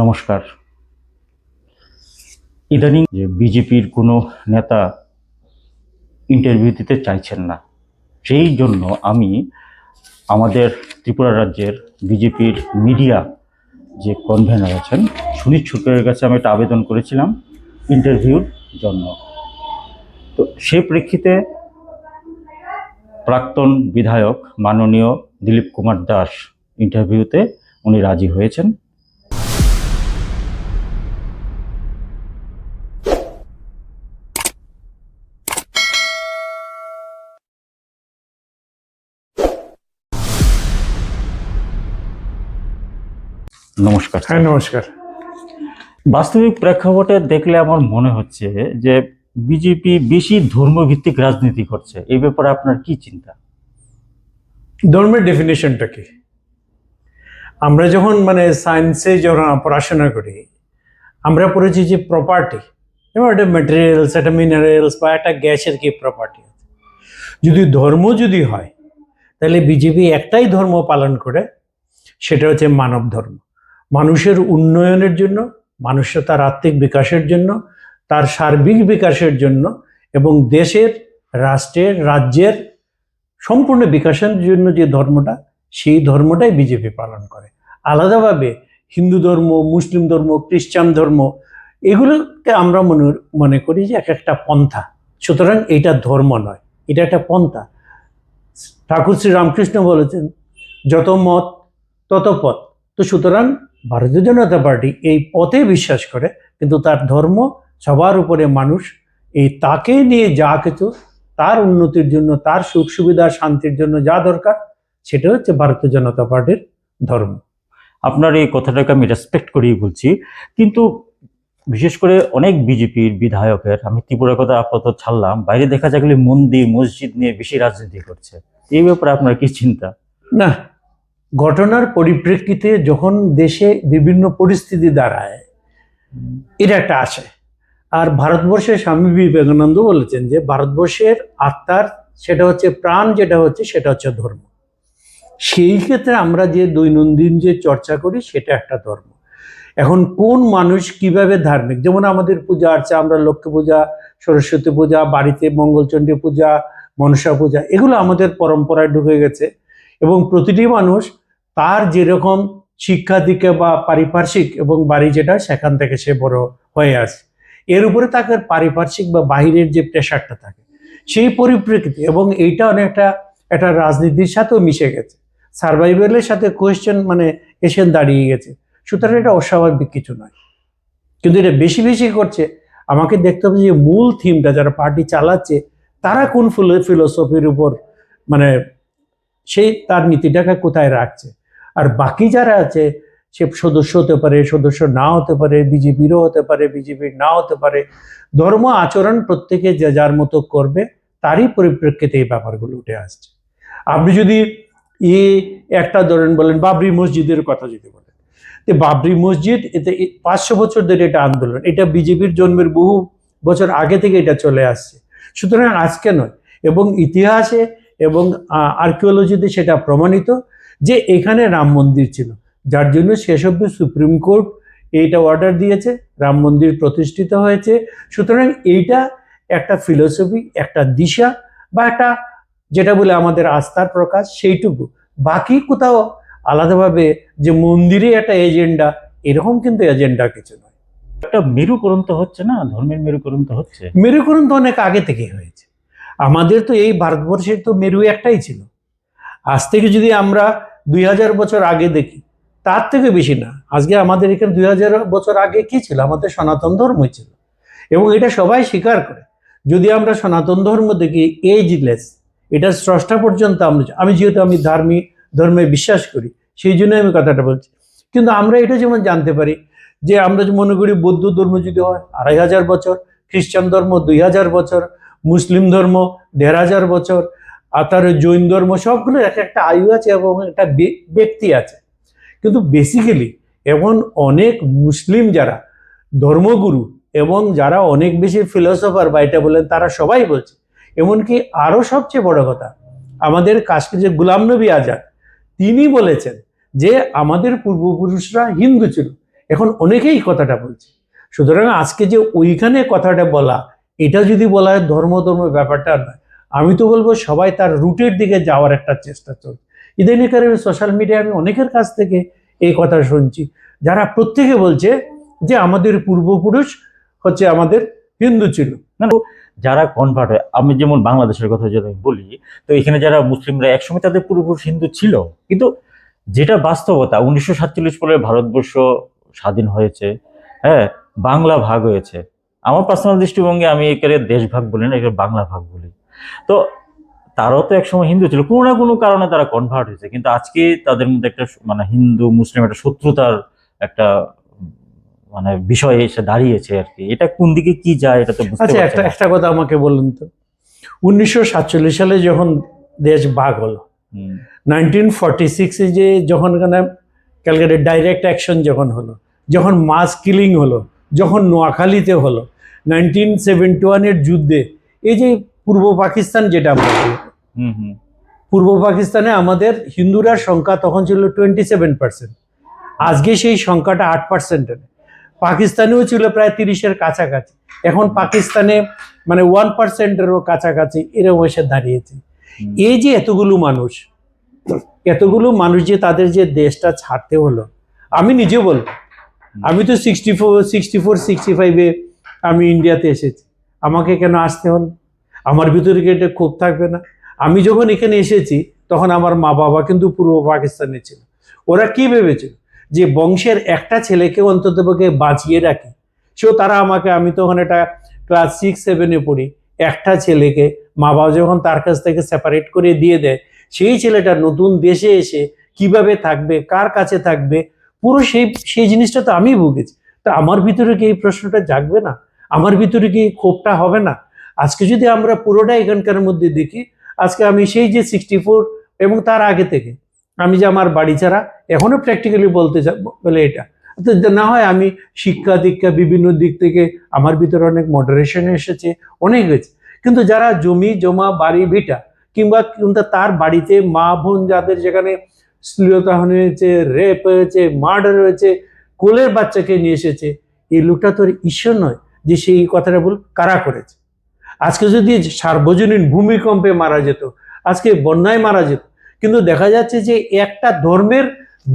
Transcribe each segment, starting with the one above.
নমস্কার। ইদানিং যে বিজেপির কোনো নেতা ইন্টারভিউ দিতে চাইছেন না, সেই জন্য আমি আমাদের ত্রিপুরা রাজ্যের বিজেপির মিডিয়া যে কনভেনর আছেন সুনীত সরকারের কাছে আমি একটা আবেদন করেছিলাম ইন্টারভিউর জন্য। তো সে প্রেক্ষিতে প্রাক্তন বিধায়ক মাননীয় দিলীপ কুমার দাস ইন্টারভিউতে উনি রাজি হয়েছেন। নমস্কার। হ্যাঁ, নমস্কার। বাস্তবিক প্রেক্ষাপটে দেখলে আমার মনে হচ্ছে যে বিজেপি বেশি ধর্মভিত্তিক রাজনীতি করছে। এই ব্যাপারে আপনার কি চিন্তা? ধর্মের ডেফিনেশনটা কি? আমরা যখন সায়েন্সে যখন পড়াশোনা করি, আমরা পড়েছি যে প্রপার্টি, যেমন একটা ম্যাটেরিয়ালস, একটা মিনারেলস বা একটা গ্যাসের কি প্রপার্টি আছে। যদি ধর্ম যদি হয়, তাহলে বিজেপি একটাই ধর্ম পালন করে, সেটা হচ্ছে মানব ধর্ম। মানুষের উন্নয়নের জন্য, মানুষের তার আর্থিক বিকাশের জন্য, তার সার্বিক বিকাশের জন্য এবং দেশের, রাষ্ট্রের, রাজ্যের সম্পূর্ণ বিকাশের জন্য যে ধর্মটা, সেই ধর্মটাই বিজেপি পালন করে। আলাদাভাবে হিন্দু ধর্ম, মুসলিম ধর্ম, খ্রিস্টান ধর্ম, এগুলোকে আমরা মনে করি যে এক একটা পন্থা। সুতরাং এটা ধর্ম নয়, এটা একটা পন্থা। ঠাকুর শ্রী রামকৃষ্ণ বলেছেন, যত মত তত পথ। তো সুতরাং ভারতীয় জনতা পার্টি এই পথে বিশ্বাস করে, কিন্তু তার ধর্ম সবার উপরে মানুষ, এই তাকে নিয়ে যা কিছু তার উন্নতির জন্য, তার সুখ সুবিধা শান্তির জন্য যা দরকার, সেটা হচ্ছে ভারতীয় জনতা পার্টির ধর্ম। আপনার এই কথাটাকে আমি রেসপেক্ট করেই বলছি, কিন্তু বিশেষ করে অনেক বিজেপির বিধায়কের, আমি ত্রিপুরার কথা আপাতত ছাড়লাম, বাইরে দেখা যায় মন্দির মসজিদ নিয়ে বেশি রাজনীতি করছে। এই ব্যাপারে আপনার কি চিন্তা? না, ঘটনার পরিপ্রেক্ষিতে যখন দেশে বিভিন্ন পরিস্থিতি দাঁড়ায়, এটা একটা আসে। আর ভারতবর্ষের স্বামী বিবেকানন্দ বলেছেন যে ভারতবর্ষের আত্মার সেটা হচ্ছে প্রাণ, যেটা হচ্ছে সেটা হচ্ছে ধর্ম। সেই ক্ষেত্রে আমরা যে দৈনন্দিন যে চর্চা করি, সেটা একটা ধর্ম। এখন কোন মানুষ কিভাবে ধার্মিক, যেমন আমাদের পূজা আর্চা, আমরা লক্ষ্মী পূজা, সরস্বতী পূজা, বাড়িতে মঙ্গলচণ্ডী পূজা, মনসা পূজা, এগুলো আমাদের পরম্পরায় ঢুকে গেছে। এবং প্রতিটি মানুষ তার যেরকম শিক্ষা দিকে বা পারিপার্শ্বিক এবং বাড়ি যেটা, সেখান থেকে সে বড় হয়ে আসে। এর উপরে তাকে পারিপার্শ্বিক বা বাহিরের যে প্রেশারটা থাকে, সেই পরিপ্রেক্ষিতে, এবং এইটা অনেকটা একটা রাজনীতির সাথেও মিশে গেছে, সার্ভাইভালের সাথে কোয়েশ্চেন এসে দাঁড়িয়ে গেছে। সুতরাং এটা অস্বাভাবিক কিছু নয়, কিন্তু এটা বেশি বেশি করছে। আমাকে দেখতে হবে যে মূল থিমটা যারা পার্টি চালাচ্ছে, তারা কোন ফিলোসফির উপর সেই তার নীতিটাকে কোথায় রাখছে। আর বাকি যারা আছে, সে সদস্য হতে পারে, সদস্য না হতে পারে, বিজেপিরও হতে পারে, বিজেপির না হতে পারে, ধর্ম আচরণ প্রত্যেকে যে যার মতো করবে, তারই পরিপ্রেক্ষিতে এই ব্যাপারগুলো উঠে আসছে। আপনি যদি একটা ধরেন, বলেন বাবরি মসজিদের কথা যদি বলেন, বাবরি মসজিদ, এতে 500 বছর ধরে এটা আন্দোলন, এটা বিজেপির জন্মের বহু বছর আগে থেকে এটা চলে আসছে। সুতরাং আজকে নয়, এবং ইতিহাসে এবং আর্কিওলজিতে সেটা প্রমাণিত যে এখানে রাম মন্দির ছিল, যার জন্য শেষ অবধি সুপ্রিম কোর্ট এইটা অর্ডার দিয়েছে, রাম মন্দির প্রতিষ্ঠিত হয়েছে। সুতরাং এইটা একটা ফিলোসফি, একটা দিশা, বা একটা যেটা বলে আমাদের আস্থার প্রকাশ, সেইটুকু। বাকি কোথাও আলাদাভাবে যে মন্দিরে একটা এজেন্ডা, এরকম কিন্তু এজেন্ডা কিছু নয়। একটা মেরুকরণ তো হচ্ছে না, ধর্মের মেরুকরণ তো হচ্ছে। মেরুকরণ তো অনেক আগে থেকে হয়েছে। আমাদের তো এই ভারতবর্ষের তো মেরু একটাই ছিল। আজ থেকে যদি আমরা 2000 বছর আগে দেখি, তার থেকে বেশি না, আজকে আমাদের এখানে 2000 বছর আগে কি ছিল? আমাদের সনাতন ধর্মই ছিল, এবং এটা সবাই স্বীকার করে। যদি আমরা সনাতন ধর্ম দেখি, এজলেস, এটা স্রষ্টা পর্যন্ত আমি যেহেতু আমি ধর্মে বিশ্বাস করি, সেই জন্য আমি কথাটা বলছি। কিন্তু আমরা এটা যেমন জানতে পারি যে, আমরা মনে করি বৌদ্ধ ধর্ম যদি হয় 2500 বছর, খ্রিস্টান ধর্ম 2000 বছর, মুসলিম ধর্ম 1500 বছর, আর তার জৈন ধর্ম, সবগুলো এক একটা আয়ু আছে এবং একটা ব্যক্তি আছে। কিন্তু বেসিক্যালি এখন অনেক মুসলিম যারা ধর্মগুরু এবং যারা অনেক বেশি ফিলোসফার বা এটা বলেন, তারা সবাই বলছে, এমনকি আরো সবচেয়ে বড় কথা, আমাদের কাশ্মীরের গোলাম নবী আজাদ, তিনি বলেছেন যে আমাদের পূর্বপুরুষরা হিন্দু ছিল, এখন অনেকেই কথাটা বলছে। সুতরাং আজকে যে ওইখানে কথাটা বলা, এটা যদি বলা হয় ধর্ম ব্যাপারটা নয়। আমি তো বলবো সবাই তার রুটের দিকে যাওয়ার একটা চেষ্টা চলছে। ইদানিংকার সোশ্যাল মিডিয়ায় আমি অনেকের কাছ থেকে এই কথা শুনছি, যারা প্রত্যেকে বলছে যে আমাদের পূর্বপুরুষ হচ্ছে আমাদের হিন্দু ছিল। যারা কনভার্ট হয়, আমি যেমন বাংলাদেশের কথা যদি আমি বলি, তো এখানে যারা মুসলিমরা একসময় তাদের পূর্বপুরুষ হিন্দু ছিল, কিন্তু যেটা বাস্তবতা 1947 সালে ভারতবর্ষ স্বাধীন হয়েছে, হ্যাঁ, বাংলা ভাগ হয়েছে। আমার পার্সোনাল দৃষ্টিভঙ্গি আমি এখানে দেশ ভাগ বলি না, এখানে বাংলা ভাগ বলি। তো তারাও তো একসময় হিন্দু ছিল, কোনো না কোনো কারণে তারা কনভার্ট হয়েছে, কিন্তু আজকে তাদের মধ্যে একটা মানে হিন্দু মুসলিম একটা শত্রুতার একটা মানে বিষয় এসে দাঁড়িয়েছে আর কি। এটা কোন দিকে কি যায় এটা তো বুঝতে আচ্ছা, পারছি না। একটা কথা আমাকে বলুন তো, 1947 সালে যখন দেশ ভাগ হলো, হুম, 1946-এ যে যখন ক্যালকাটা ডাইরেক্ট অ্যাকশন যখন হলো, যখন মাস কিলিং হলো, যখন নোয়াখালীতে হলো, 1971-এর যুদ্ধে, এই যে পূর্ব পাকিস্তান যেটা আমরা বলি, হুম, হুম, পূর্ব পাকিস্তানে আমাদের হিন্দুরা সংখ্যা তখন ছিল 27%, আজকে সেই সংখ্যাটা 8%। পাকিস্তানেও ছিল প্রায় 30-এর কাছাকাছি, এখন পাকিস্তানে মানে 1%-এরও কাছাকাছি এরকম এসে দাঁড়িয়েছে। হুম, এই যে এতগুলো মানুষ যে তাদের যে দেশটা ছাড়তে হলো, আমি নিজে বলবো, আমি তো 65-এ আমি ইন্ডিয়াতে এসেছি, আমাকে কেন আসতে হলো? আমার ভিতরে কি এটা ক্ষোভ থাকবে না? আমি যখন এখানে এসেছি তখন আমার মা বাবা কিন্তু পূর্ব পাকিস্তানে ছিল। ওরা কি ভেবেছিল যে বংশের একটা ছেলেকে অন্ততপক্ষে বাঁচিয়ে রাখি, তারা আমাকে, আমি তখন এটা ক্লাস 6-7-এ পড়ি, একটা ছেলেকে মা বাবা যখন তার কাছ থেকে সেপারেট করে দিয়ে দেয়, সেই ছেলেটা নতুন দেশে এসে কিভাবে থাকবে, কার কাছে থাকবে, পুরো সেই জিনিসটা তো আমি ভুগেছি। তা আমার ভিতরে কি এই প্রশ্নটা জাগবে না? আমার ভিতরে কি এই ক্ষোভটা হবে না? আজকে যদি আমরা পুরোটা এখানকার মধ্যে দেখি, আজকে আমি সেই যে 64 এবং তার আগে থেকে আমি যে আমার বাড়ি ছাড়া, এখনো প্র্যাকটিক্যালি বলতে বলে এটা তো না হয়, আমি শিক্ষা দীক্ষা বিভিন্ন দিক থেকে আমার ভিতরে অনেক মডারেশন এসেছে, অনেক হয়েছে, কিন্তু যারা জমি জমা বাড়ি ভিটা কিংবা তার বাড়িতে মা বোন যাদের যেখানে শ্লীলতাহানি হয়েছে, রেপ হয়েছে, মার্ডার হয়েছে, কোলের বাচ্চাকে নিয়ে এসেছে, এই লোকটা তো ঈশ্বর নয় যে সেই কথাটা বল কারা করেছে। আজকে যদি সার্বজনীন ভূমিকম্পে মারা যেত, আজকে বন্যায় মারা যেত, কিন্তু দেখা যাচ্ছে যে একটা ধর্মের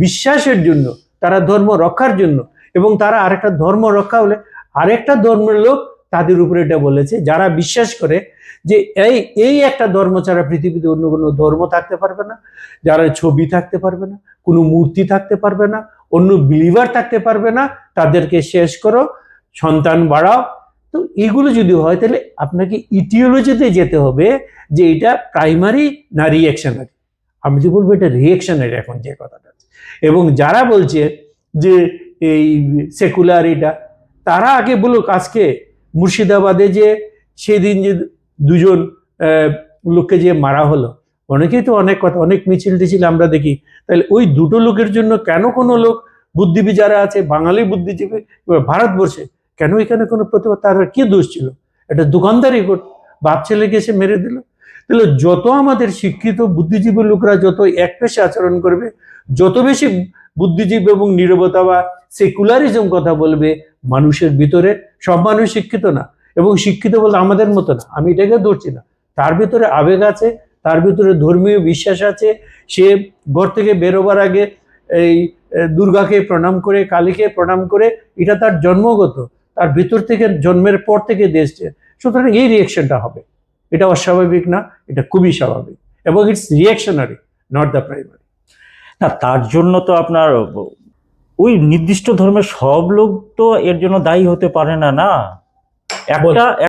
বিশ্বাসের জন্য, তারা ধর্ম রক্ষার জন্য, এবং তারা আরেকটা ধর্ম রক্ষা হলে আরেকটা ধর্মের লোক তাদের উপরে এটা বলেছে, যারা বিশ্বাস করে যে এই একটা ধর্ম ছাড়া পৃথিবীতে অন্য কোনো ধর্ম থাকতে পারবে না, যারা ছবি থাকতে পারবে না, কোনো মূর্তি থাকতে পারবে না, অন্য বিলিভার থাকতে পারবে না, তাদেরকে শেষ করো, সন্তান বাড়াও। তো এইগুলো যদি হয় তাহলে আপনাকে ইটিওলজিতে যেতে হবে যে এটা প্রাইমারি না রিঅ্যাকশনারি। আমি তো বলবো এটা রিঅ্যাকশনারি এখন যে কথাটা। এবং যারা বলছে যে এই সেকুলারিটা, তারা আগে বলুক, আজকে মুর্শিদাবাদে যে সেদিন যে দুজন লোককে যে মারা হলো, অনেকেই তো অনেক কথা, অনেক মিছিল টিছিল আমরা দেখি, তাহলে ওই দুটো লোকের জন্য কেন কোনো লোক, বুদ্ধিজীবী যারা আছে, বাঙালি বুদ্ধিজীবী ভারতবর্ষে, কেন এখানে কোনো প্রতিবাদ? তার কি দোষ ছিল? এটা দোকানদারি করত, বাপ ছেলেকে এসে মেরে দিল। তাহলে যত আমাদের শিক্ষিত বুদ্ধিজীবী লোকরা যত এক পেশে আচরণ করবে, যত বেশি বুদ্ধিজীবী এবং নীরবতা বা সেকুলারিজম কথা বলবে মানুষের ভিতরে, সব মানুষ শিক্ষিত না, এবং শিক্ষিত বলতে আমাদের মতো না, আমি এটাকে ধরছি না, তার ভিতরে আবেগ আছে, তার ভিতরে ধর্মীয় বিশ্বাস আছে, সে ঘর থেকে বেরোবার আগে এই দুর্গাকে প্রণাম করে, কালীকে প্রণাম করে, এটা তার জন্মগত, তার ভিতর থেকে, জন্মের পর থেকে দেশছে। সুতরাং এই রিয়েকশনটা হবে, এটা অস্বাভাবিক না, এটা খুবই স্বাভাবিক, এবং ইটস রিয়েকশনারি, নট দ্য প্রাইমারি। না, তার জন্য তো আপনার ওই নির্দিষ্ট ধর্মের সব লোক তো এর জন্য দায়ী হতে পারে না। না, একটা